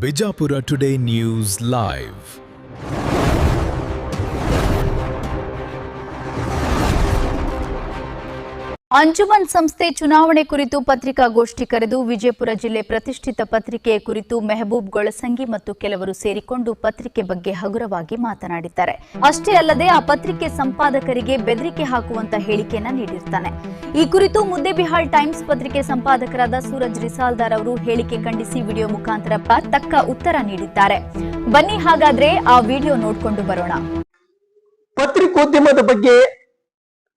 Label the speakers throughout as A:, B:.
A: Bijapur today news live.
B: Anjuman ಸಂಸ್ಥೆ ಚುನಾವಣೆ ಕುರಿತು ಪತ್ರಿಕಾಗೋಷ್ಠಿ ಕರೆದು ವಿಜಯಪುರ ಜಿಲ್ಲೆ ಪ್ರತಿಷ್ಠಿತ ಪತ್ರಿಕೆಯ ಕುರಿತು ಮೆಹಬೂಬ್ ಗೊಳಸಂಗಿ ಮತ್ತು ಕೆಲವರು ಸೇರಿಕೊಂಡು ಪತ್ರಿಕೆ ಬಗ್ಗೆ ಹಗುರವಾಗಿ ಮಾತನಾಡಿದ್ದಾರೆ. ಅಷ್ಟೇ ಅಲ್ಲದೆ ಆ ಪತ್ರಿಕೆ ಸಂಪಾದಕರಿಗೆ ಬೆದರಿಕೆ ಹಾಕುವಂತ ಹೇಳಿಕೆಯನ್ನ ನೀಡಿರ್ತಾನೆ. ಈ ಕುರಿತು ಮುದ್ದೇಬಿಹಾಳ್ ಟೈಮ್ಸ್ ಪತ್ರಿಕೆ ಸಂಪಾದಕರಾದ ಸೂರಜ್ ರಿಸಾಲ್ದಾರ್ ಅವರು ಹೇಳಿಕೆ ಖಂಡಿಸಿ ವಿಡಿಯೋ ಮುಖಾಂತರ ತಕ್ಕ ಉತ್ತರ ನೀಡಿದ್ದಾರೆ. ಬನ್ನಿ ಹಾಗಾದ್ರೆ ಆ ವಿಡಿಯೋ ನೋಡಿಕೊಂಡು ಬರೋಣ.
C: ಪತ್ರಿಕೋದ್ಯಮದ ಬಗ್ಗೆ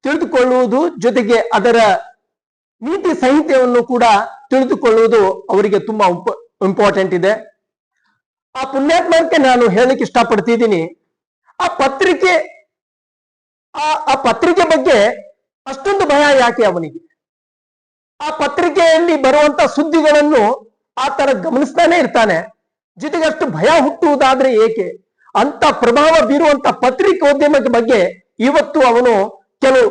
C: ತಿಳಿದುಕೊಳ್ಳುವುದು ಜೊತೆಗೆ ಅದರ ನೀತಿ ಸಂಹಿತೆಯನ್ನು ಕೂಡ ತಿಳಿದುಕೊಳ್ಳುವುದು ಅವರಿಗೆ ತುಂಬಾ ಇಂಪಾರ್ಟೆಂಟ್ ಇದೆ. ಆ ಪುಣ್ಯಾತ್ಮಕ್ಕೆ ನಾನು ಹೇಳಲಿಕ್ಕೆ ಇಷ್ಟಪಡ್ತಿದ್ದೀನಿ, ಆ ಪತ್ರಿಕೆ ಬಗ್ಗೆ ಅಷ್ಟೊಂದು ಭಯ ಯಾಕೆ ಅವನಿಗೆ? ಆ ಪತ್ರಿಕೆಯಲ್ಲಿ ಬರುವಂತ ಸುದ್ದಿಗಳನ್ನು ಆತರ ಗಮನಿಸ್ತಾನೆ ಇರ್ತಾನೆ. ಜೊತೆಗೆ ಅಷ್ಟು ಭಯ ಹುಟ್ಟುವುದಾದ್ರೆ ಏಕೆ? ಅಂತ ಪ್ರಭಾವ ಬೀರುವಂತ ಪತ್ರಿಕೋದ್ಯಮದ ಬಗ್ಗೆ ಇವತ್ತು ಅವನು ಕೆಲವು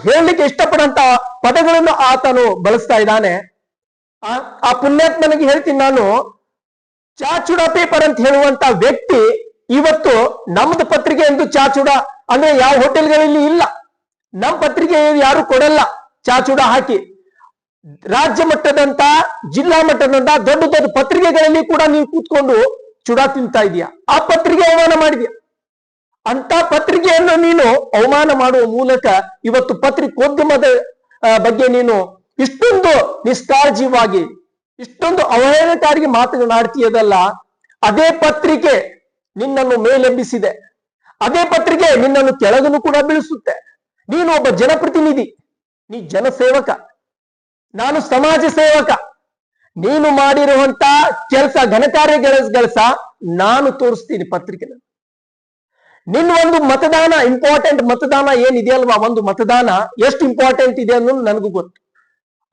C: ಹೇಳಲಿಕ್ಕೆ ಇಷ್ಟಪಡುವಂತ ಪದಗಳನ್ನು ಆತನು ಬಳಸ್ತಾ ಇದ್ದಾನೆ. ಆ ಪುಣ್ಯಾತ್ಮನಿಗೆ ಹೇಳ್ತೀನಿ ನಾನು, ಚಾಚುಡ ಪೇಪರ್ ಅಂತ ಹೇಳುವಂತ ವ್ಯಕ್ತಿ ಇವತ್ತು ನಮ್ದು ಪತ್ರಿಕೆ ಎಂದು ಚಾಚುಡ ಅಂದ್ರೆ ಯಾವ ಹೋಟೆಲ್ಗಳಲ್ಲಿ ಇಲ್ಲ, ನಮ್ಮ ಪತ್ರಿಕೆ ಯಾರು ಕೊಡಲ್ಲ ಚಾಚುಡ ಹಾಕಿ. ರಾಜ್ಯ ಮಟ್ಟದಂತ ಜಿಲ್ಲಾ ಮಟ್ಟದಂತ ದೊಡ್ಡ ದೊಡ್ಡ ಪತ್ರಿಕೆಗಳಲ್ಲಿ ಕೂಡ ನೀವು ಕೂತ್ಕೊಂಡು ಚುಡ ತಿಂತಾ ಇದೀಯ. ಆ ಪತ್ರಿಕೆ ಅವಮಾನ ಮಾಡಿದ್ಯಾ. ಅಂತ ಪತ್ರಿಕೆಯನ್ನು ನೀನು ಅವಮಾನ ಮಾಡುವ ಮೂಲಕ ಇವತ್ತು ಪತ್ರಿಕೋದ್ಯಮದ ಬಗ್ಗೆ ನೀನು ಇಷ್ಟೊಂದು ನಿಷ್ಕಾಳಜಿವಾಗಿ ಇಷ್ಟೊಂದು ಅವಹೇಳನಕಾರಿ ಮಾತನಾಡ್ತೀಯದಲ್ಲ. ಅದೇ ಪತ್ರಿಕೆ ನಿನ್ನನ್ನು ಮೇಲೆಬ್ಬಿಸಿದೆ, ಅದೇ ಪತ್ರಿಕೆ ನಿನ್ನನ್ನು ಕೆಳಗನ್ನು ಕೂಡ ಬೀಳಿಸುತ್ತೆ. ನೀನು ಒಬ್ಬ ಜನಪ್ರತಿನಿಧಿ, ನೀ ಜನಸೇವಕ, ನಾನು ಸಮಾಜ ಸೇವಕ. ನೀನು ಮಾಡಿರುವಂತ ಕೆಲಸ ಘನಕಾರ್ಯ ಕೆಲಸ ನಾನು ತೋರಿಸ್ತೀನಿ ಪತ್ರಿಕೆ. ನಿನ್ನ ಒಂದು ಮತದಾನ, ಇಂಪಾರ್ಟೆಂಟ್ ಮತದಾನ ಏನಿದೆಯಲ್ವಾ, ಒಂದು ಮತದಾನ ಎಷ್ಟು ಇಂಪಾರ್ಟೆಂಟ್ ಇದೆ ಅನ್ನೋದು ನನಗೂ ಗೊತ್ತು.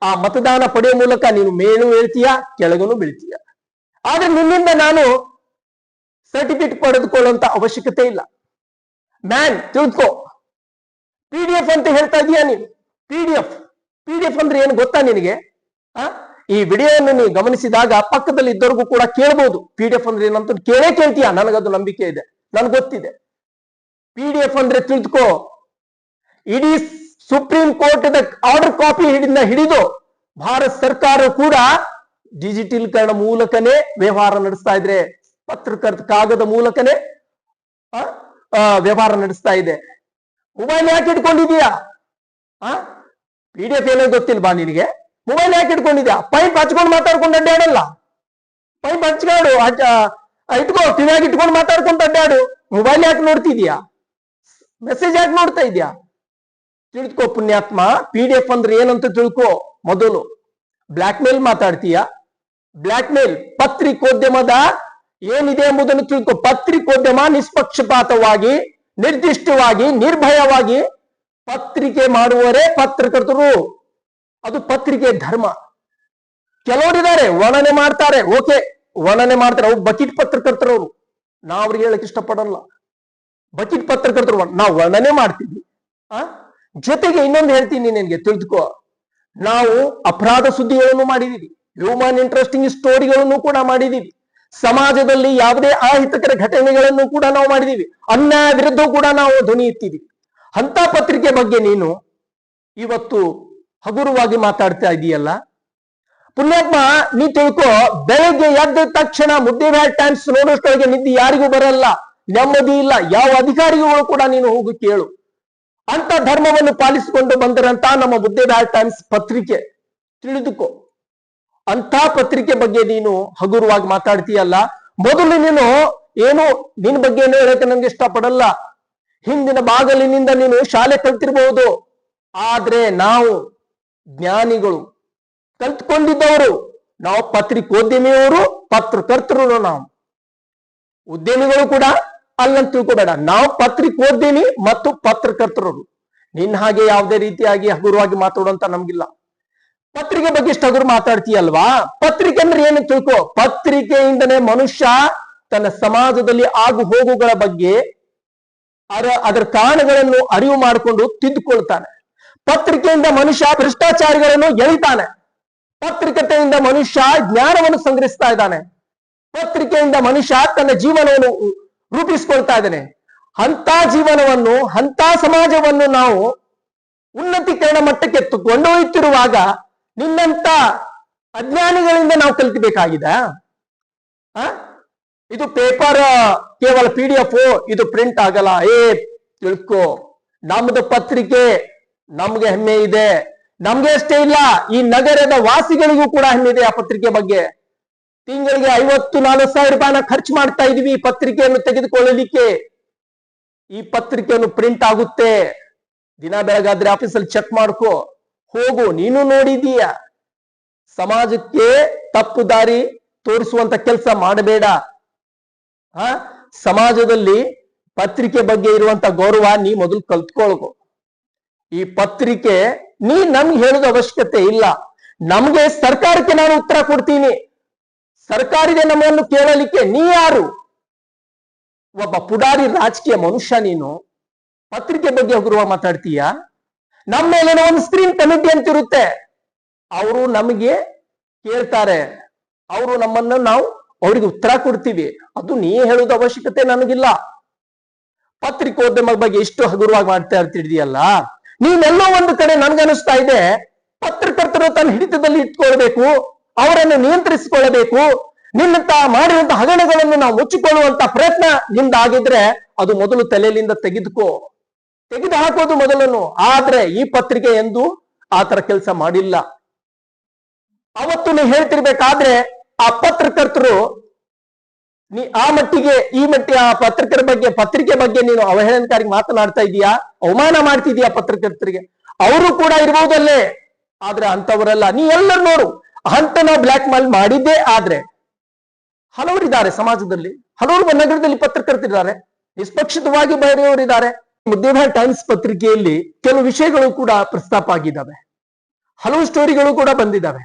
C: ಆ ಮತದಾನ ಪಡೆಯುವ ಮೂಲಕ ನೀನು ಮೇಲೂ ಹೇಳ್ತೀಯ, ಕೆಳಗನು ಬೀಳ್ತೀಯ. ಆದ್ರೆ ನಿನ್ನಿಂದ ನಾನು ಸರ್ಟಿಫಿಕೇಟ್ ಪಡೆದುಕೊಳ್ಳುವಂತ ಅವಶ್ಯಕತೆ ಇಲ್ಲ. ಮ್ಯಾನ್ ತಿಳ್ಕೊ, PDF ಅಂತ ಹೇಳ್ತಾ ಇದೀಯ ನೀನು. PDF ಅಂದ್ರೆ ಏನು ಗೊತ್ತಾ ನಿನಗೆ? ಈ ವಿಡಿಯೋವನ್ನು ನೀವು ಗಮನಿಸಿದಾಗ ಪಕ್ಕದಲ್ಲಿ ಇದ್ದವ್ರಿಗೂ ಕೂಡ ಕೇಳ್ಬೋದು PDF ಅಂದ್ರೆ ಏನಂತ ಕೇಳ್ತೀಯ. ನನಗದು ನಂಬಿಕೆ ಇದೆ, ನನ್ಗೆ ಗೊತ್ತಿದೆ. PDF ಅಂದ್ರೆ ತಿಳಿದುಕೋ, ಇಡೀ ಸುಪ್ರೀಂ ಕೋರ್ಟ್ ಆರ್ಡರ್ ಕಾಪಿ ಹಿಡಿದು ಭಾರತ ಸರ್ಕಾರ ಕೂಡ ಡಿಜಿಟಲೀಕರಣ ಮೂಲಕನೇ ವ್ಯವಹಾರ ನಡೆಸ್ತಾ ಇದ್ರೆ, ಪತ್ರಕರ್ತ ಕಾಗದ ಮೂಲಕನೇ ವ್ಯವಹಾರ ನಡೆಸ್ತಾ ಇದೆ. ಮೊಬೈಲ್ ಯಾಕೆ ಇಟ್ಕೊಂಡಿದೀಯಾ? PDF ಏನೋ ಗೊತ್ತಿಲ್ವಾ ನಿನಗೆ? ಮೊಬೈಲ್ ಯಾಕೆ ಇಟ್ಕೊಂಡಿದ್ಯಾ? ಪೈಪ್ ಹಚ್ಕೊಂಡು ಮಾತಾಡ್ಕೊಂಡು ಅಡ್ಡಾಡಲ್ಲ. ಪೈಪ್ ಹಚ್ಕೊಂಡು ಇಟ್ಕೋ, ಕಿವಿಯಾಗಿ ಇಟ್ಕೊಂಡು ಮಾತಾಡ್ಕೊಂಡು ಅಡ್ಡಾಡು. ಮೊಬೈಲ್ ಯಾಕೆ ನೋಡ್ತಿದ್ಯಾ? ಮೆಸೇಜ್ ಯಾಕೆ ನೋಡ್ತಾ ಇದ್ಯಾ? ತಿಳ್ಕೊ ಪುಣ್ಯಾತ್ಮ, PDF ಅಂದ್ರೆ ಏನಂತ ತಿಳ್ಕೊ ಮೊದಲು. ಬ್ಲಾಕ್ ಮೇಲ್ ಮಾತಾಡ್ತೀಯ, ಬ್ಲಾಕ್ ಮೇಲ್. ಪತ್ರಿಕೋದ್ಯಮದ ಏನಿದೆ ಎಂಬುದನ್ನು ತಿಳ್ಕೊ. ಪತ್ರಿಕೋದ್ಯಮ ನಿಷ್ಪಕ್ಷಪಾತವಾಗಿ, ನಿರ್ದಿಷ್ಟವಾಗಿ, ನಿರ್ಭಯವಾಗಿ ಪತ್ರಿಕೆ ಮಾಡುವವರೇ ಪತ್ರಕರ್ತರು. ಅದು ಪತ್ರಿಕೆ ಧರ್ಮ. ಕೆಲವರಿದ್ದಾರೆ ವರ್ಣನೆ ಮಾಡ್ತಾರೆ, ಓಕೆ ವರ್ಣನೆ ಮಾಡ್ತಾರೆ, ಅವ್ರು ಬಕೆಟ್ ಪತ್ರಕರ್ತರವರು. ನಾವು ಅವ್ರಿಗೆ ಹೇಳಕ್ ಇಷ್ಟಪಡಲ್ಲ. ಬಕೆಟ್ ಪತ್ರಕರ್ತರು ನಾವು ವರ್ಣನೆ ಮಾಡ್ತೀವಿ. ಜೊತೆಗೆ ಇನ್ನೊಂದು ಹೇಳ್ತೀನಿ ನಿನಗೆ, ತಿಳಿದುಕೋ, ನಾವು ಅಪರಾಧ ಸುದ್ದಿಗಳನ್ನು ಮಾಡಿದೀವಿ, ಹ್ಯೂಮನ್ ಇಂಟ್ರೆಸ್ಟಿಂಗ್ ಸ್ಟೋರಿಗಳನ್ನು ಕೂಡ ಮಾಡಿದೀವಿ, ಸಮಾಜದಲ್ಲಿ ಯಾವುದೇ ಅಹಿತಕರ ಘಟನೆಗಳನ್ನು ಕೂಡ ನಾವು ಮಾಡಿದೀವಿ, ಅನ್ಯಾಯ ವಿರುದ್ಧ ಕೂಡ ನಾವು ಧ್ವನಿ ಎತ್ತಿದೀವಿ. ಅಂತ ಪತ್ರಿಕೆ ಬಗ್ಗೆ ನೀನು ಇವತ್ತು ಹಗುರವಾಗಿ ಮಾತಾಡ್ತಾ ಇದೀಯಲ್ಲ ಪುಣ್ಯಾತ್ಮ. ನೀ ತಿಳ್ಕೊ, ಬೆಳಗ್ಗೆ ಎದ್ದ ತಕ್ಷಣ ಮುದ್ದೇಬಿಹಾಳ್ ಟೈಮ್ಸ್ ನೋಡೋಷ್ಟೊಳಗೆ ನಿದ್ದೆ ಯಾರಿಗೂ ಬರಲ್ಲ, ನೆಮ್ಮದಿ ಇಲ್ಲ. ಯಾವ ಅಧಿಕಾರಿಗಳು ಕೂಡ ನೀನು ಹೋಗಿ ಕೇಳು. ಅಂತ ಧರ್ಮವನ್ನು ಪಾಲಿಸಿಕೊಂಡು ಬಂದರಂತ ನಮ್ಮ ಮುದ್ದೇಬಿಹಾಳ್ ಟೈಮ್ಸ್ ಪತ್ರಿಕೆ, ತಿಳಿದುಕೋ. ಅಂತ ಪತ್ರಿಕೆ ಬಗ್ಗೆ ನೀನು ಹಗುರವಾಗಿ ಮಾತಾಡ್ತೀಯಲ್ಲ. ಮೊದಲು ನೀನು ಏನು ನಿನ್ನ ಬಗ್ಗೆ ಏನು ಹೇಳಕ್ಕೆ ನಂಗೆ ಇಷ್ಟಪಡಲ್ಲ. ಹಿಂದಿನ ಬಾಗಲಿನಿಂದ ನೀನು ಶಾಲೆ ಕಲ್ತಿರ್ಬಹುದು, ಆದ್ರೆ ನಾವು ಜ್ಞಾನಿಗಳು, ಕಲ್ತ್ಕೊಂಡಿದ್ದವರು ನಾವು. ಪತ್ರಿಕೋದ್ಯಮಿಯವರು, ಪತ್ರಕರ್ತರು ನಾವು. ಉದ್ಯಮಿಗಳು ಕೂಡ ಅಲ್ಲಂತ ತಿಳ್ಕೊಬೇಡ. ನಾವು ಪತ್ರಿಕೋದ್ಯಮಿ ಮತ್ತು ಪತ್ರಕರ್ತರು. ನಿನ್ನ ಹಾಗೆ ಯಾವುದೇ ರೀತಿಯಾಗಿ ಹಗುರವಾಗಿ ಮಾತಾಡುವಂತ ನಮ್ಗಿಲ್ಲ. ಪತ್ರಿಕೆ ಬಗ್ಗೆ ಇಷ್ಟು ಹಗುರು ಮಾತಾಡ್ತೀಯಲ್ವಾ? ಪತ್ರಿಕೆ ಅಂದ್ರೆ ಏನು ತಿಳ್ಕೊ. ಪತ್ರಿಕೆಯಿಂದನೇ ಮನುಷ್ಯ ತನ್ನ ಸಮಾಜದಲ್ಲಿ ಆಗು ಹೋಗುಗಳ ಬಗ್ಗೆ ಅದರ ಕಾರಣಗಳನ್ನು ಅರಿವು ಮಾಡಿಕೊಂಡು ತಿದ್ದುಕೊಳ್ತಾನೆ. ಪತ್ರಿಕೆಯಿಂದ ಮನುಷ್ಯ ಭ್ರಷ್ಟಾಚಾರಿಗಳನ್ನು ಎಳಿತಾನೆ. ಪತ್ರಿಕೆಯಿಂದ ಮನುಷ್ಯ ಜ್ಞಾನವನ್ನು ಸಂಗ್ರಹಿಸ್ತಾ ಇದ್ದಾನೆ. ಪತ್ರಿಕೆಯಿಂದ ಮನುಷ್ಯ ತನ್ನ ಜೀವನವನ್ನು ರೂಪಿಸಿಕೊಳ್ತಾ ಇದ್ದಾನೆ. ಅಂತ ಜೀವನವನ್ನು, ಅಂತ ಸಮಾಜವನ್ನು ನಾವು ಉನ್ನತೀಕರಣ ಮಟ್ಟಕ್ಕೆ ಕೊಂಡೊಯ್ಯುತ್ತಿರುವಾಗ ನಿನ್ನಂತ ಅಜ್ಞಾನಿಗಳಿಂದ ನಾವು ಕಲಿತಬೇಕಾಗಿದೆ. ಇದು ಪೇಪರ್ ಕೇವಲ PDF, ಇದು ಪ್ರಿಂಟ್ ಆಗಲ್ಲ. ತಿಳ್ಕೊ, ನಮ್ದು ಪತ್ರಿಕೆ, ನಮ್ಗೆ ಹೆಮ್ಮೆ ಇದೆ. ನಮ್ಗೆ ಅಷ್ಟೇ ಇಲ್ಲ, ಈ ನಗರದ ವಾಸಿಗಳಿಗೂ ಕೂಡ ಹೆಮ್ಮೆ ಇದೆ ಆ ಪತ್ರಿಕೆ ಬಗ್ಗೆ. ತಿಂಗಳಿಗೆ 50,000-40,000 ರೂಪಾಯಿನ ಖರ್ಚು ಮಾಡ್ತಾ ಇದೀವಿ ಈ ಪತ್ರಿಕೆಯನ್ನು ತೆಗೆದುಕೊಳ್ಳಲಿಕ್ಕೆ. ಈ ಪತ್ರಿಕೆಯನ್ನು ಪ್ರಿಂಟ್ ಆಗುತ್ತೆ. ದಿನ ಬೆಳಗಾದ್ರೆ ಆಫೀಸಲ್ಲಿ ಚೆಕ್ ಮಾಡ್ಕೋ, ಹೋಗು, ನೀನು ನೋಡಿದೀಯ. ಸಮಾಜಕ್ಕೆ ತಪ್ಪು ದಾರಿ ತೋರಿಸುವಂತ ಕೆಲಸ ಮಾಡಬೇಡ. ಸಮಾಜದಲ್ಲಿ ಪತ್ರಿಕೆ ಬಗ್ಗೆ ಇರುವಂತ ಗೌರವ ನೀ ಮೊದಲು ಕಲ್ತ್ಕೊಳ್ಕೊ. ಈ ಪತ್ರಿಕೆ ನೀ ನಮ್ಗೆ ಹೇಳೋದು ಅವಶ್ಯಕತೆ ಇಲ್ಲ. ನಮ್ಗೆ ಸರ್ಕಾರಕ್ಕೆ ನಾನು ಉತ್ತರ ಕೊಡ್ತೀನಿ. ಸರ್ಕಾರಿಗೆ ನಮ್ಮನ್ನು ಕೇಳಲಿಕ್ಕೆ ನೀ ಯಾರು? ಒಬ್ಬ ಪುಡಾರಿ ರಾಜಕೀಯ ಮನುಷ್ಯ ನೀನು ಪತ್ರಿಕೆ ಬಗ್ಗೆ ಹಗುರವಾಗಿ ಮಾತಾಡ್ತೀಯ? ನಮ್ಮ ಮೇಲೇನೋ ಒಂದು ಸ್ಕ್ರೀನ್ ಕಮಿಟಿ ಅಂತಿರುತ್ತೆ, ಅವರು ನಮಗೆ ಕೇಳ್ತಾರೆ, ಅವರು ನಮ್ಮನ್ನು ನಾವು ಅವ್ರಿಗೆ ಉತ್ತರ ಕೊಡ್ತೀವಿ. ಅದು ನೀ ಹೇಳೋದು ಅವಶ್ಯಕತೆ ನನಗಿಲ್ಲ. ಪತ್ರಿಕೋದ್ಯಮ ಬಗ್ಗೆ ಎಷ್ಟು ಹಗುರವಾಗಿ ಮಾಡ್ತಾ ಇರ್ತಿದೀಯಲ್ಲ, ನೀನೆಲ್ಲೋ ಒಂದು ಕಡೆ ನನ್ಗನಿಸ್ತಾ ಇದೆ ಪತ್ರಕರ್ತರು ತನ್ನ ಹಿಡಿತದಲ್ಲಿ ಇಟ್ಕೊಳ್ಬೇಕು, ಅವರನ್ನು ನಿಯಂತ್ರಿಸಿಕೊಳ್ಳಬೇಕು. ನಿನ್ನಂತ ಮಾಡಿರುವಂತಹ ಹಗರಣಗಳನ್ನು ನಾವು ಮುಚ್ಚಿಕೊಳ್ಳುವಂತ ಪ್ರಯತ್ನ ನಿಂದ ಆಗಿದ್ರೆ ಅದು ಮೊದಲು ತಲೆಯಲ್ಲಿಂದ ತೆಗೆದು ಹಾಕೋದು ಮೊದಲನ್ನು. ಆದ್ರೆ ಈ ಪತ್ರಿಕೆ ಎಂದು ಆತರ ಕೆಲಸ ಮಾಡಿಲ್ಲ. ಅವತ್ತು ನೀ ಹೇಳ್ತಿರ್ಬೇಕಾದ್ರೆ ಆ ಪತ್ರಕರ್ತರು ನೀ ಆ ಮಟ್ಟಿಗೆ ಈ ಮಟ್ಟಿಗೆ ಆ ಪತ್ರಿಕೆ ಬಗ್ಗೆ ನೀನು ಅವಹೇಳನಕಾರಿ ಮಾತನಾಡ್ತಾ ಇದೀಯಾ, ಅವಮಾನ ಮಾಡ್ತಿದೀಯಾ ಪತ್ರಕರ್ತರಿಗೆ. ಅವರು ಕೂಡ ಇರ್ಬಹುದಲ್ಲೇ, ಆದ್ರೆ ಅಂತವರೆಲ್ಲ ನೀ ಎಲ್ಲರೂ ನೋಡು. ಅಂತ ನಾವು ಬ್ಲಾಕ್ ಮೇಲ್ ಮಾಡಿದ್ದೇ ಆದ್ರೆ ಹಲವರಿದ್ದಾರೆ ಸಮಾಜದಲ್ಲಿ, ಹಲವರು ನಗರದಲ್ಲಿ ಪತ್ರಕರ್ತರಿದ್ದಾರೆ, ನಿಷ್ಪಕ್ಷಿತವಾಗಿ ಬರೆಯುವವರಿದ್ದಾರೆ. ಮುದ್ದೇಬಿಹಾಳ್ ಟೈಮ್ಸ್ ಪತ್ರಿಕೆಯಲ್ಲಿ ಕೆಲವು ವಿಷಯಗಳು ಕೂಡ ಪ್ರಸ್ತಾಪ ಆಗಿದ್ದಾವೆ, ಹಲವು ಸ್ಟೋರಿಗಳು ಕೂಡ ಬಂದಿದ್ದಾವೆ.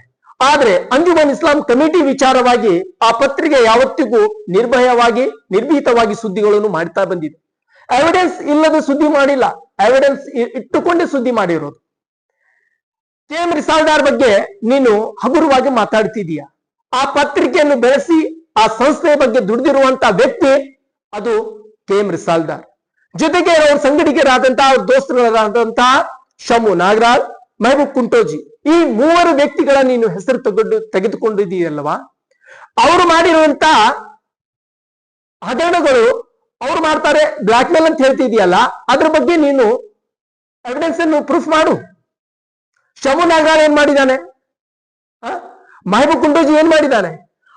C: ಆದ್ರೆ ಅಂಜುಮನ್ ಇಸ್ಲಾಂ ಕಮಿಟಿ ವಿಚಾರವಾಗಿ ಆ ಪತ್ರಿಕೆ ಯಾವತ್ತಿಗೂ ನಿರ್ಭೀತವಾಗಿ ಸುದ್ದಿಗಳನ್ನು ಮಾಡ್ತಾ ಬಂದಿದೆ. ಎವಿಡೆನ್ಸ್ ಇಲ್ಲದ ಸುದ್ದಿ ಮಾಡಿಲ್ಲ, ಎವಿಡೆನ್ಸ್ ಇಟ್ಟುಕೊಂಡೇ ಸುದ್ದಿ ಮಾಡಿರೋದು. KM ರಿಸಾಲ್ದಾರ್ ಬಗ್ಗೆ ನೀನು ಹಗುರವಾಗಿ ಮಾತಾಡ್ತಿದೀಯ. ಆ ಪತ್ರಿಕೆಯನ್ನು ಬೆಳೆಸಿ ಆ ಸಂಸ್ಥೆಯ ಬಗ್ಗೆ ದುಡಿದಿರುವಂತ ವ್ಯಕ್ತಿ ಅದು KM ರಿಸಾಲ್ದಾರ್. ಜೊತೆಗೆ ಅವ್ರ ಸಂಘಟಕರಾದಂತಹ ಅವ್ರ ದೋಸ್ತರಾದಂತಹ ಶಮು ನಾಗರಾಜ್, ಮೆಹಬೂಬ್ ಕುಂಟೋಜಿ, ಈ ಮೂವರು ವ್ಯಕ್ತಿಗಳ ನೀನು ಹೆಸರು ತೆಗೆದುಕೊಂಡಿದೀಯಲ್ವಾ. ಅವರು ಮಾಡಿರುವಂತ ಹಗರಣಗಳು ಅವ್ರು ಮಾಡ್ತಾರೆ, ಬ್ಲಾಕ್ ಮೇಲ್ ಅಂತ ಹೇಳ್ತಿದೀಯಲ್ಲ, ಅದ್ರ ಬಗ್ಗೆ ನೀನು ಎವಿಡೆನ್ಸ್ ಅನ್ನು ಪ್ರೂಫ್ ಮಾಡು. ಶಮು ನಾಗರಾಜ್ ಏನ್ ಮಾಡಿದ್ದಾನೆ? ಮೆಹಬೂಬ್ ಕುಂಟೋಜಿ ಏನ್ ಮಾಡಿದ್ದಾನೆ?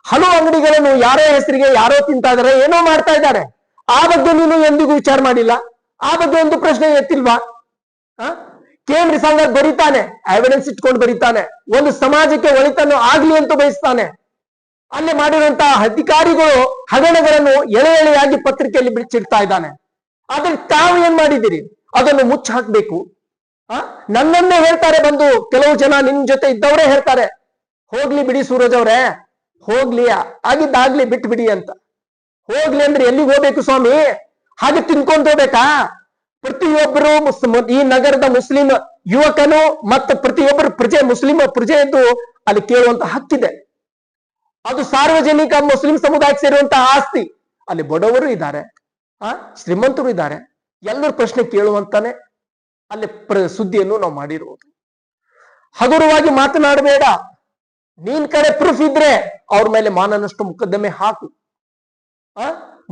C: ಹಲವು ಅಂಗಡಿಗಳನ್ನು ಯಾರೋ ಹೆಸರಿಗೆ ಯಾರೋ ತಿಂತಾ ಇದಾರೆ, ಏನೋ ಮಾಡ್ತಾ ಇದ್ದಾರೆ. ಆ ಬಗ್ಗೆ ನೀನು ಎಂದಿಗೂ ವಿಚಾರ ಮಾಡಿಲ್ಲ, ಆ ಬಗ್ಗೆ ಒಂದು ಪ್ರಶ್ನೆ ಎತ್ತಿಲ್ವಾ? KM ರಿಸಾಲ್ದಾರ್ ಬರೀತಾನೆ, ಎವಿಡೆನ್ಸ್ ಇಟ್ಕೊಂಡು ಬರೀತಾನೆ, ಒಂದು ಸಮಾಜಕ್ಕೆ ಒಳಿತನ್ನು ಆಗ್ಲಿ ಅಂತ ಬಯಸ್ತಾನೆ. ಅಲ್ಲಿ ಮಾಡಿರುವಂತಹ ಅಧಿಕಾರಿಗಳು ಹಗರಣಗಳನ್ನು ಎಳೆಯಾಗಿ ಪತ್ರಿಕೆಯಲ್ಲಿ ಬಿಚ್ಚಿಡ್ತಾ ಇದ್ದಾನೆ. ಆದ್ರೆ ತಾವು ಏನ್ ಮಾಡಿದ್ದೀರಿ? ಅದನ್ನು ಮುಚ್ಚ ಹಾಕ್ಬೇಕು. ನನ್ನನ್ನೇ ಹೇಳ್ತಾರೆ ಬಂದು ಕೆಲವು ಜನ, ನಿನ್ ಜೊತೆ ಇದ್ದವರೇ ಹೇಳ್ತಾರೆ, ಹೋಗ್ಲಿ ಬಿಡಿ ಸೂರಜ್ ಅವ್ರೆ, ಹೋಗ್ಲಿ, ಆಗಿದ್ದಾಗ್ಲಿ ಬಿಟ್ಟು ಬಿಡಿ ಅಂತ. ಹೋಗ್ಲಿ ಅಂದ್ರೆ ಎಲ್ಲಿಗೆ ಹೋಗ್ಬೇಕು ಸ್ವಾಮಿ? ಹಾಗೆ ತಿನ್ಕೊಂಡ್ ಹೋಗ್ಬೇಕಾ? ಪ್ರತಿಯೊಬ್ಬರು ಈ ನಗರದ ಮುಸ್ಲಿಂ ಯುವಕನು ಮತ್ತು ಪ್ರತಿಯೊಬ್ಬರು ಮುಸ್ಲಿಂ ಪ್ರಜೆ ಎಂದು ಅಲ್ಲಿ ಕೇಳುವಂತ ಹಕ್ಕಿದೆ. ಅದು ಸಾರ್ವಜನಿಕ ಮುಸ್ಲಿಂ ಸಮುದಾಯಕ್ಕೆ ಸೇರುವಂತಹ ಆಸ್ತಿ. ಅಲ್ಲಿ ಬಡವರು ಇದ್ದಾರೆ, ಶ್ರೀಮಂತರು ಇದ್ದಾರೆ, ಎಲ್ಲರೂ ಪ್ರಶ್ನೆ ಕೇಳುವಂತಾನೆ ಅಲ್ಲಿ ಸುದ್ದಿಯನ್ನು ನಾವು ಮಾಡಿರುವುದು. ಹಗುರವಾಗಿ ಮಾತನಾಡಬೇಡ. ನೀನ್ ಕಡೆ ಪ್ರೂಫ್ ಇದ್ರೆ ಅವ್ರ ಮೇಲೆ ಮಾನನಷ್ಟ ಮೊಕದ್ದಮೆ ಹಾಕು.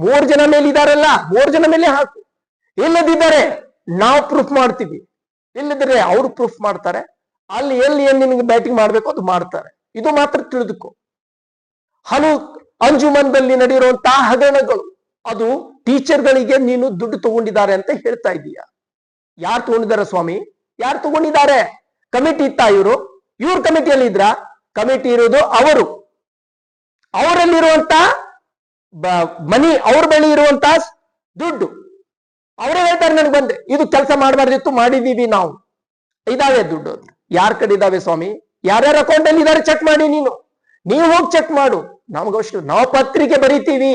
C: 3 ಜನ ಮೇಲೆ ಇದಾರಲ್ಲ, 3 ಜನ ಮೇಲೆ ಹಾಕು. ಇಲ್ಲದಿದ್ದರೆ ನಾವು ಪ್ರೂಫ್ ಮಾಡ್ತೀವಿ, ಇಲ್ಲದಿದ್ರೆ ಅವರು ಪ್ರೂಫ್ ಮಾಡ್ತಾರೆ. ಅಲ್ಲಿ ಎಲ್ಲಿ ಏನ್ ನಿನಗೆ ಬ್ಯಾಟಿಂಗ್ ಮಾಡ್ಬೇಕು ಅದು ಮಾಡ್ತಾರೆ. ಇದು ಮಾತ್ರ ತಿಳಿದುಕೋ. ಹಲವು ಅಂಜುಮನ್ದಲ್ಲಿ ನಡೆಯುವಂತಹ ಹಗರಣಗಳು ಅದು ಟೀಚರ್ಗಳಿಗೆ ನೀನು ದುಡ್ಡು ತಗೊಂಡಿದ್ದಾರೆ ಅಂತ ಹೇಳ್ತಾ ಇದೀಯ. ಯಾರು ತಗೊಂಡಿದ್ದಾರೆ ಸ್ವಾಮಿ? ಯಾರು ತಗೊಂಡಿದ್ದಾರೆ? ಕಮಿಟಿ ಇತ್ತ? ಇವ್ರ ಕಮಿಟಿಯಲ್ಲಿ ಇದ್ರ? ಕಮಿಟಿ ಇರೋದು ಅವರು, ಅವರಲ್ಲಿರುವಂತ ಮನಿ, ಅವ್ರ ಬಳಿ ಇರುವಂತ ದುಡ್ಡು ಅವರೇ ಹೇಳ್ತಾರೆ ನನಗೆ ಬಂದ್ರೆ, ಇದು ಕೆಲಸ ಮಾಡಬಾರ್ದಿತ್ತು, ಮಾಡಿದೀವಿ ನಾವು. ಇದಾವೆ ದುಡ್ಡು. ಯಾರ ಕಡೆ ಇದಾವೆ ಸ್ವಾಮಿ? ಯಾರ್ಯಾರ ಅಕೌಂಟ್ ಅಲ್ಲಿ ಇದಾರೆ ಚೆಕ್ ಮಾಡಿ. ನೀವು ಹೋಗಿ ಚೆಕ್ ಮಾಡು. ನಮಗಷ್ಟು ನಾವು ಪತ್ರಿಕೆ ಬರೀತೀವಿ,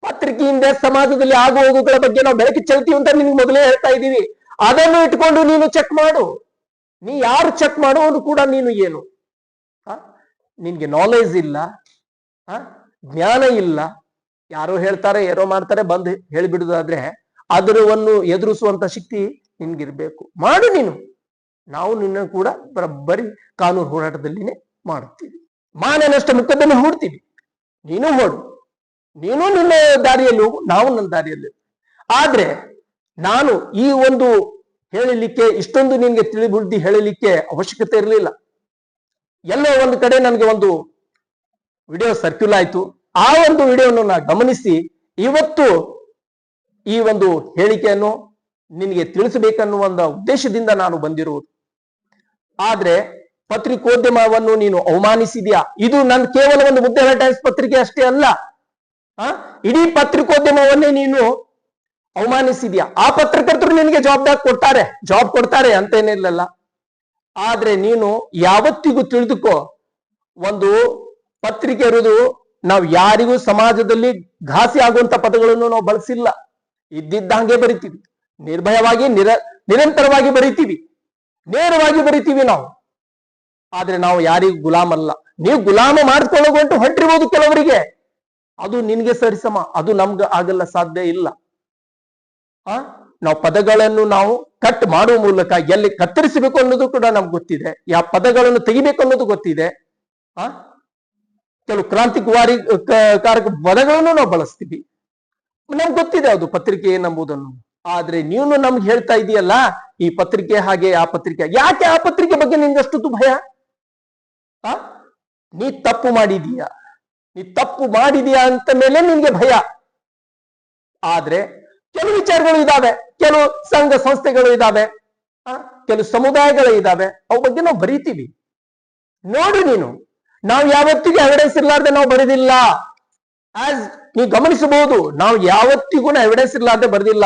C: ಪತ್ರಿಕೆಯಿಂದ ಸಮಾಜದಲ್ಲಿ ಆಗು ಹೋಗುಗಳ ಬಗ್ಗೆ ನಾವು ಬೆಳಕು ಚೆಲ್ತೀವಿ ಅಂತ ನಿನ್ಗೆ ಮೊದಲೇ ಹೇಳ್ತಾ ಇದ್ದೀವಿ. ಅದನ್ನು ಇಟ್ಕೊಂಡು ನೀನು ಚೆಕ್ ಮಾಡು. ನೀ ಯಾರು ಚೆಕ್ ಮಾಡೋದು ಕೂಡ ನೀನು ಏನು ನಿನ್ಗೆ ನಾಲೆಜ್ ಇಲ್ಲ, ಜ್ಞಾನ ಇಲ್ಲ, ಯಾರೋ ಹೇಳ್ತಾರೆ ಏನೋ ಮಾಡ್ತಾರೆ ಬಂದು ಹೇಳಿಬಿಡುದಾದ್ರೆ ಅದರವನ್ನು ಎದುರಿಸುವಂತ ಶಕ್ತಿ ನಿನ್ಗಿರ್ಬೇಕು. ಮಾಡು ನೀನು. ನಾವು ನಿನ್ನ ಕೂಡ ಬರೀ ಕಾನೂನು ಹೋರಾಟದಲ್ಲಿನೇ ಮಾಡುತ್ತೀವಿ. ಮಾನನಷ್ಟ ಮೊಕದ್ದಮೆ ಹೂಡ್ತೀವಿ. ನೀನು ಹೊಡು, ನೀನು ನಿನ್ನ ದಾರಿಯಲ್ಲಿ ಹೋಗು, ನಾವು ನನ್ನ ದಾರಿಯಲ್ಲಿ. ಆದ್ರೆ ನಾನು ಈ ಒಂದು ಹೇಳಲಿಕ್ಕೆ ಇಷ್ಟೊಂದು ನಿನ್ಗೆ ತಿಳಿಬುದ್ಧಿ ಹೇಳಲಿಕ್ಕೆ ಅವಶ್ಯಕತೆ ಇರಲಿಲ್ಲ. ಎಲ್ಲೋ ಒಂದು ಕಡೆ ನನಗೆ ಒಂದು ವಿಡಿಯೋ ಸರ್ಕ್ಯುಲ್ ಆಯ್ತು. ಆ ಒಂದು ವಿಡಿಯೋವನ್ನು ನಾನು ಗಮನಿಸಿ ಇವತ್ತು ಈ ಒಂದು ಹೇಳಿಕೆಯನ್ನು ನಿನಗೆ ತಿಳಿಸಬೇಕನ್ನುವ ಒಂದು ಉದ್ದೇಶದಿಂದ ನಾನು ಬಂದಿರುವುದು. ಆದ್ರೆ ಪತ್ರಿಕೋದ್ಯಮವನ್ನು ನೀನು ಅವಮಾನಿಸಿದ್ಯಾ. ಇದು ನನ್ನ ಕೇವಲ ಒಂದು ಮುದ್ದೇನ ಟೈಮ್ಸ್ ಪತ್ರಿಕೆ ಅಷ್ಟೇ ಅಲ್ಲ, ಇಡೀ ಪತ್ರಿಕೋದ್ಯಮವನ್ನೇ ನೀನು ಅವಮಾನಿಸಿದ್ಯಾ. ಆ ಪತ್ರಕರ್ತರು ನಿನಗೆ ಜಾಬ್ ಕೊಡ್ತಾರೆ ಅಂತೇನಿಲ್ಲಲ್ಲ. ಆದ್ರೆ ನೀನು ಯಾವತ್ತಿಗೂ ತಿಳಿದುಕೋ, ಒಂದು ಪತ್ರಿಕೆ ಇರುವುದು ನಾವು ಯಾರಿಗೂ ಸಮಾಜದಲ್ಲಿ ಘಾಸಿ ಆಗುವಂತ ಪದಗಳನ್ನು ನಾವು ಬಳಸಿಲ್ಲ. ಇದ್ದಿದ್ದಂಗೆ ಬರಿತೀವಿ, ನಿರ್ಭಯವಾಗಿ ನಿರಂತರವಾಗಿ ಬರಿತೀವಿ, ನೇರವಾಗಿ ಬರಿತೀವಿ ನಾವು. ಆದ್ರೆ ನಾವು ಯಾರಿಗೂ ಗುಲಾಮ್ ಅಲ್ಲ. ನೀವು ಗುಲಾಮ ಮಾಡಿಕೊಳ್ಳುವಂಟು ಹೊಂಟಿರ್ಬೋದು ಕೆಲವರಿಗೆ, ಅದು ನಿನ್ಗೆ ಸರಿಸಮ, ಅದು ನಮ್ಗೆ ಆಗಲ್ಲ, ಸಾಧ್ಯ ಇಲ್ಲ. ನಾವು ಪದಗಳನ್ನು ನಾವು ಕಟ್ ಮಾಡುವ ಮೂಲಕ ಎಲ್ಲಿ ಕತ್ತರಿಸಬೇಕು ಅನ್ನೋದು ಕೂಡ ನಮ್ಗೆ ಗೊತ್ತಿದೆ, ಯಾವ ಪದಗಳನ್ನು ತೆಗಿಬೇಕು ಅನ್ನೋದು ಗೊತ್ತಿದೆ. ಕೆಲವು ಕಾರಕ ಪದಗಳನ್ನು ನಾವು ಬಳಸ್ತೀವಿ, ನಮ್ಗೆ ಗೊತ್ತಿದೆ ಅದು ಪತ್ರಿಕೆ ಏನಂಬುದನ್ನು. ಆದ್ರೆ ನೀನು ನಮ್ಗೆ ಹೇಳ್ತಾ ಇದೆಯಲ್ಲ ಈ ಪತ್ರಿಕೆ ಹಾಗೆ ಆ ಪತ್ರಿಕೆ. ಯಾಕೆ ಆ ಪತ್ರಿಕೆ ಬಗ್ಗೆ ನಿನ್ಗಷ್ಟು ಭಯ? ನೀ ತಪ್ಪು ಮಾಡಿದೀಯಾ ಅಂತ ಮೇಲೆ ನಿನ್ಗೆ ಭಯ. ಆದ್ರೆ ಕೆಲವು ವಿಚಾರಗಳು ಇದಾವೆ, ಕೆಲವು ಸಂಘ ಸಂಸ್ಥೆಗಳು ಇದಾವೆ, ಕೆಲವು ಸಮುದಾಯಗಳು ಇದಾವೆ, ಅವ ಬಗ್ಗೆ ನಾವು ಬರೀತೀವಿ. ನೋಡು ನೀನು, ನಾವು ಯಾವತ್ತಿಗೂ ಎವಿಡೆನ್ಸ್ ಇರ್ಲಾರ್ದೆ ನಾವು ಬರೆದಿಲ್ಲ. ನೀವು ಗಮನಿಸಬಹುದು, ನಾವು ಯಾವತ್ತಿಗೂ ಎವಿಡೆನ್ಸ್ ಇರ್ಲಾರ್ದೆ ಬರೆದಿಲ್ಲ.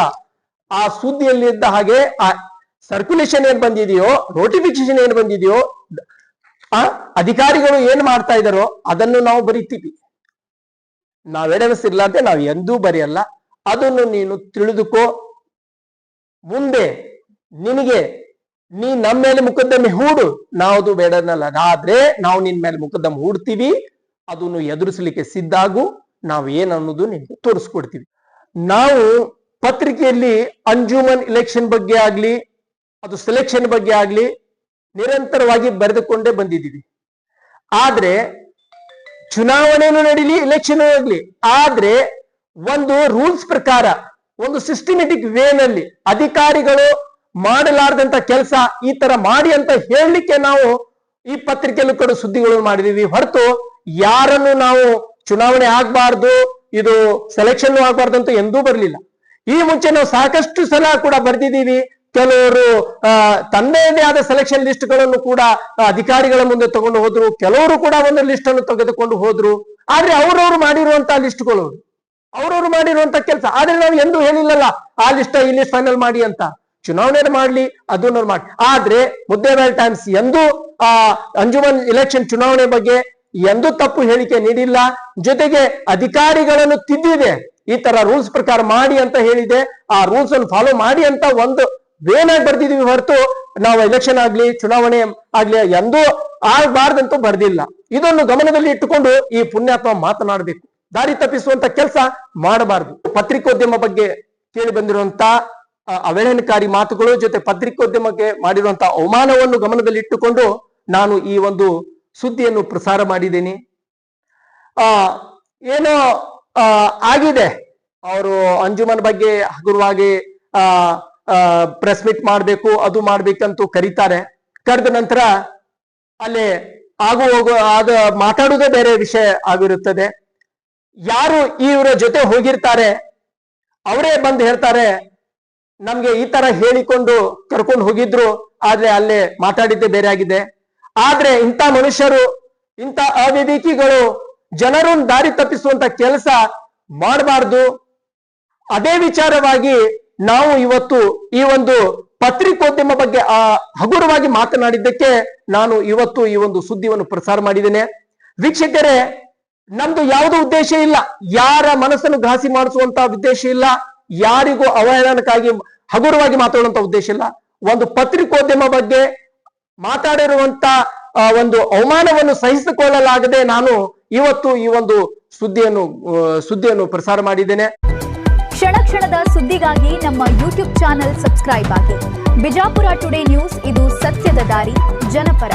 C: ಆ ಸುದ್ದಿಯಲ್ಲಿ ಇದ್ದ ಹಾಗೆ ಆ ಸರ್ಕ್ಯುಲೇಷನ್ ಏನ್ ಬಂದಿದೆಯೋ, ನೋಟಿಫಿಕೇಶನ್ ಏನ್ ಬಂದಿದೆಯೋ, ಅಧಿಕಾರಿಗಳು ಏನ್ ಮಾಡ್ತಾ ಇದಾರೋ ಅದನ್ನು ನಾವು ಬರೀತೀವಿ. ನಾವು ಎವಿಡೆನ್ಸ್ ಇರ್ಲಾರ್ದೆ ನಾವು ಎಂದೂ ಬರೆಯಲ್ಲ. ಅದನ್ನು ನೀನು ತಿಳಿದುಕೋ. ಮುಂದೆ ನೀ ನಮ್ಮ ಮೇಲೆ ಮೊಕದ್ದಮೆ ಹೂಡು, ನಾವು ಬೇಡನಲ್ಲ. ಆದ್ರೆ ನಾವು ನಿನ್ ಮೇಲೆ ಮೊಕದ್ದಮೆ ಹೂಡ್ತೀವಿ, ಅದನ್ನು ಎದುರಿಸಲಿಕ್ಕೆ ಸಿದ್ಧಾಗು. ನಾವು ಏನನ್ನೋದು ನಿನ್ಗೆ ತೋರಿಸ್ಕೊಡ್ತೀವಿ. ನಾವು ಪತ್ರಿಕೆಯಲ್ಲಿ ಅಂಜುಮನ್ ಇಲೆಕ್ಷನ್ ಬಗ್ಗೆ ಆಗ್ಲಿ, ಅದು ಸೆಲೆಕ್ಷನ್ ಬಗ್ಗೆ ಆಗ್ಲಿ ನಿರಂತರವಾಗಿ ಬರೆದುಕೊಂಡೇ ಬಂದಿದ್ದೀವಿ. ಆದ್ರೆ ಚುನಾವಣೆನೂ ನಡೀಲಿ, ಇಲೆಕ್ಷನ್ ಆಗ್ಲಿ, ಆದ್ರೆ ಒಂದು ರೂಲ್ಸ್ ಪ್ರಕಾರ, ಒಂದು ಸಿಸ್ಟಮೆಟಿಕ್ ವೇನಲ್ಲಿ ಅಧಿಕಾರಿಗಳು ಮಾಡಲಾರ್ದಂತ ಕೆಲಸ ಈ ತರ ಮಾಡಿ ಅಂತ ಹೇಳಲಿಕ್ಕೆ ನಾವು ಈ ಪತ್ರಿಕೆಯಲ್ಲೂ ಕೂಡ ಸುದ್ದಿಗಳನ್ನು ಮಾಡಿದೀವಿ ಹೊರತು ಯಾರನ್ನು ನಾವು ಚುನಾವಣೆ ಆಗ್ಬಾರ್ದು, ಇದು ಸೆಲೆಕ್ಷನ್ ಆಗ್ಬಾರ್ದು ಅಂತ ಎಂದೂ ಬರಲಿಲ್ಲ. ಈ ಮುಂಚೆ ನಾವು ಸಾಕಷ್ಟು ಸಲ ಕೂಡ ಬರ್ದಿದ್ದೀವಿ. ಕೆಲವರು ತನ್ನದೇ ಆದ ಸೆಲೆಕ್ಷನ್ ಲಿಸ್ಟ್ಗಳನ್ನು ಕೂಡ ಅಧಿಕಾರಿಗಳ ಮುಂದೆ ತಗೊಂಡು ಹೋದ್ರು, ಕೆಲವರು ಕೂಡ ಒಂದು ಲಿಸ್ಟ್ ಅನ್ನು ತೆಗೆದುಕೊಂಡು ಹೋದ್ರು. ಆದ್ರೆ ಅವ್ರವ್ರು ಮಾಡಿರುವಂತಹ ಲಿಸ್ಟ್ಗಳು, ಅವ್ರವ್ರು ಮಾಡಿರುವಂತ ಕೆಲಸ. ಆದ್ರೆ ನಾವು ಎಂದೂ ಹೇಳಿಲ್ಲಲ್ಲ ಆ ಲಿಸ್ಟ್ ಈ ಲಿಸ್ಟ್ ಫೈನಲ್ ಮಾಡಿ ಅಂತ. ಚುನಾವಣೆ ಮಾಡ್ಲಿ, ಅದನ್ನು ಮಾಡಿ. ಆದ್ರೆ ಮುದ್ದೇಬೇಲ್ ಟೈಮ್ಸ್ ಎಂದೂ ಅಂಜುಮನ್ ಇಲೆಕ್ಷನ್ ಚುನಾವಣೆ ಬಗ್ಗೆ ಎಂದೂ ತಪ್ಪು ಹೇಳಿಕೆ ನೀಡಿಲ್ಲ. ಜೊತೆಗೆ ಅಧಿಕಾರಿಗಳನ್ನು ತಿದ್ದಿದೆ, ಈ ತರ ರೂಲ್ಸ್ ಪ್ರಕಾರ ಮಾಡಿ ಅಂತ ಹೇಳಿದೆ, ಆ ರೂಲ್ಸ್ ಅನ್ನು ಫಾಲೋ ಮಾಡಿ ಅಂತ ಒಂದು ವೇನಾಗಿ ಬರ್ದಿದೀವಿ ಹೊರತು ನಾವು ಎಲೆಕ್ಷನ್ ಆಗ್ಲಿ ಚುನಾವಣೆ ಆಗ್ಲಿ ಎಂದೂ ಆಗ್ಬಾರ್ದಂತೂ ಬರ್ದಿಲ್ಲ. ಇದನ್ನು ಗಮನದಲ್ಲಿ ಇಟ್ಟುಕೊಂಡು ಈ ಪುಣ್ಯಾತ್ಮ ಮಾತನಾಡಬೇಕು. ದಾರಿ ತಪ್ಪಿಸುವಂತ ಕೆಲಸ ಮಾಡಬಾರದು. ಪತ್ರಿಕೋದ್ಯಮ ಬಗ್ಗೆ ಕೇಳಿ ಬಂದಿರುವಂತ ಅವಹೇಳನಕಾರಿ ಮಾತುಗಳು ಜೊತೆ ಪತ್ರಿಕೋದ್ಯಮಕ್ಕೆ ಮಾಡಿರುವಂತ ಅವಮಾನವನ್ನು ಗಮನದಲ್ಲಿ ಇಟ್ಟುಕೊಂಡು ನಾನು ಈ ಒಂದು ಸುದ್ದಿಯನ್ನು ಪ್ರಸಾರ ಮಾಡಿದ್ದೀನಿ. ಏನೋ ಆಗಿದೆ, ಅವರು ಅಂಜುಮನ್ ಬಗ್ಗೆ ಹಗುರವಾಗಿ ಪ್ರೆಸ್ ಮೀಟ್ ಮಾಡ್ಬೇಕು, ಅದು ಮಾಡ್ಬೇಕಂತೂ ಕರೀತಾರೆ. ಕರೆದ ನಂತರ ಅಲ್ಲಿ ಆದ ಮಾತಾಡುವುದೇ ಬೇರೆ ವಿಷಯ ಆಗಿರುತ್ತದೆ. ಯಾರು ಇವರ ಜೊತೆ ಹೋಗಿರ್ತಾರೆ ಅವರೇ ಬಂದು ಹೇಳ್ತಾರೆ ನಮ್ಗೆ ಈ ತರ ಹೇಳಿಕೊಂಡು ಕರ್ಕೊಂಡು ಹೋಗಿದ್ರು, ಆದ್ರೆ ಅಲ್ಲೇ ಮಾತಾಡಿದ್ದೇ ಬೇರೆ ಆಗಿದೆ. ಆದ್ರೆ ಇಂಥ ಮನುಷ್ಯರು, ಇಂಥ ಅವಿವೇಕಿಗಳು ಜನರನ್ನು ದಾರಿ ತಪ್ಪಿಸುವಂತ ಕೆಲಸ ಮಾಡಬಾರ್ದು. ಅದೇ ವಿಚಾರವಾಗಿ ನಾವು ಇವತ್ತು ಈ ಒಂದು ಪತ್ರಿಕೋದ್ಯಮ ಬಗ್ಗೆ ಹಗುರವಾಗಿ ಮಾತನಾಡಿದ್ದಕ್ಕೆ ನಾನು ಇವತ್ತು ಈ ಒಂದು ಸುದ್ದಿಯನ್ನು ಪ್ರಸಾರ ಮಾಡಿದ್ದೇನೆ. ವೀಕ್ಷಕರೇ, ನಮ್ದು ಯಾವುದೋ ಉದ್ದೇಶ ಇಲ್ಲ, ಯಾರ ಮನಸ್ಸನ್ನು ಘಾಸಿ ಮಾಡಿಸುವಂತ ಉದ್ದೇಶ ಇಲ್ಲ, ಯಾರಿಗೂ ಅವಹೇಳನಕ್ಕಾಗಿ ಹಗುರವಾಗಿ ಮಾತಾಡುವಂತ ಉದ್ದೇಶ ಇಲ್ಲ. ಒಂದು ಪತ್ರಿಕೋದ್ಯಮ ಬಗ್ಗೆ ಮಾತಾಡಿರುವಂತ ಒಂದು ಅವಮಾನವನ್ನು ಸಹಿಸಿಕೊಳ್ಳಲಾಗದೆ ನಾನು ಇವತ್ತು ಈ ಒಂದು ಸುದ್ದಿಯನ್ನು ಪ್ರಸಾರ ಮಾಡಿದ್ದೇನೆ.
B: ಕ್ಷಣ ಕ್ಷಣದ ಸುದ್ದಿಗಾಗಿ ನಮ್ಮ ಯೂಟ್ಯೂಬ್ ಚಾನೆಲ್ ಸಬ್ಸ್ಕ್ರೈಬ್ ಆಗಿ. ಬಿಜಾಪುರ ಟುಡೇ ನ್ಯೂಸ್, ಇದು ಸತ್ಯದ ದಾರಿ, ಜನಪರ.